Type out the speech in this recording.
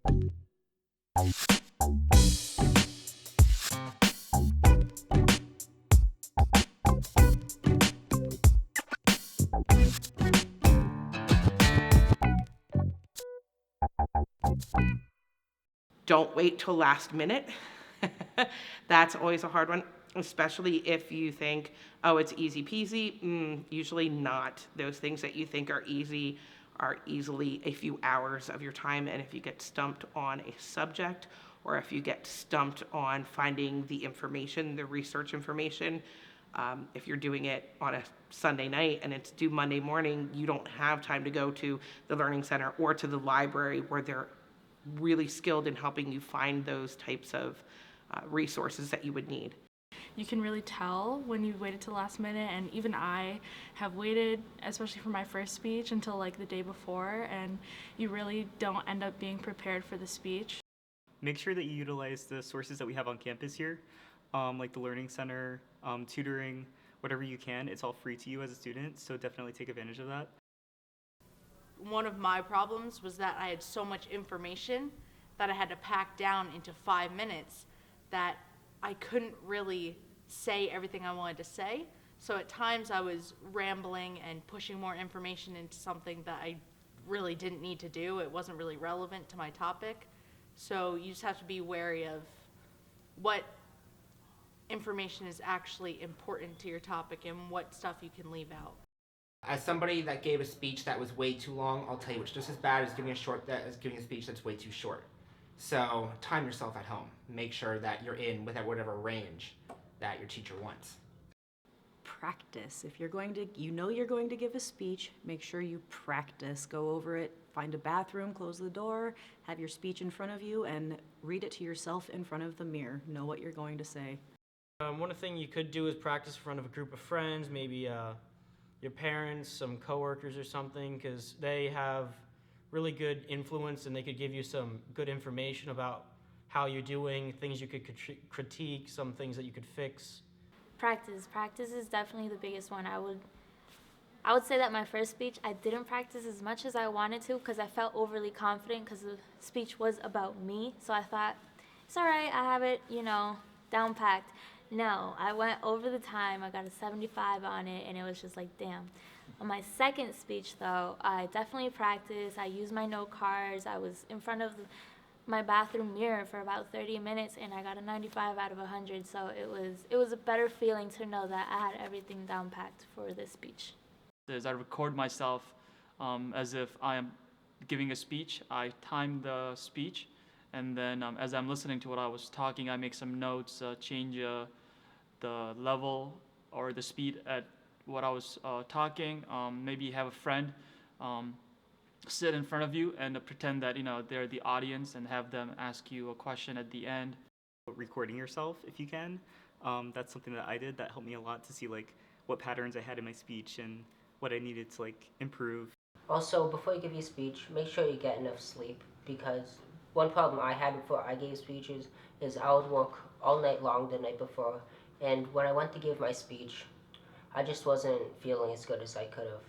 Don't wait till last minute. That's always a hard one, especially if you think, oh, it's easy peasy. Usually not. Those things that you think are easy are easily a few hours of your time. And if you get stumped on a subject, or if you get stumped on finding the information, the research information, if you're doing it on a Sunday night and it's due Monday morning, you don't have time to go to the Learning Center or to the library where they're really skilled in helping you find those types of resources that you would need. You can really tell when you've waited to the last minute, and even I have waited, especially for my first speech, until like the day before, and you really don't end up being prepared for the speech. Make sure that you utilize the sources that we have on campus here, like the Learning Center, tutoring, whatever you can. It's all free to you as a student, so definitely take advantage of that. One of my problems was that I had so much information that I had to pack down into 5 minutes that I couldn't really say everything I wanted to say. So at times I was rambling and pushing more information into something that I really didn't need to do. It wasn't really relevant to my topic. So you just have to be wary of what information is actually important to your topic and what stuff you can leave out. As somebody that gave a speech that was way too long, I'll tell you it's just as bad as giving a speech that's way too short. So time yourself at home. Make sure that you're in with whatever range that your teacher wants. Practice. If you're going to, you're going to give a speech, make sure you practice. Go over it, find a bathroom, close the door, have your speech in front of you, and read it to yourself in front of the mirror. Know what you're going to say. One thing you could do is practice in front of a group of friends, maybe your parents, some coworkers or something, because they have really good influence and they could give you some good information about how you're doing, things you could critique, some things that you could fix. Practice is definitely the biggest one. I would say that my first speech, I didn't practice as much as I wanted to because I felt overly confident because the speech was about me. So I thought, it's all right, I have it, down packed. No, I went over the time. I got a 75 on it, and it was just like, damn. On my second speech, though, I definitely practiced. I used my note cards. I was in front of my bathroom mirror for about 30 minutes, and I got a 95 out of 100. So it was a better feeling to know that I had everything down packed for this speech. As I record myself as if I am giving a speech, I time the speech, and then as I'm listening to what I was talking, I make some notes, change the level or the speed at what I was talking. Maybe have a friend sit in front of you and pretend that they're the audience and have them ask you a question at the end. Recording yourself if you can. That's something that I did that helped me a lot to see what patterns I had in my speech and what I needed to improve. Also, before you give your speech, make sure you get enough sleep, because one problem I had before I gave speeches is I would work all night long the night before, and when I went to give my speech, I just wasn't feeling as good as I could have.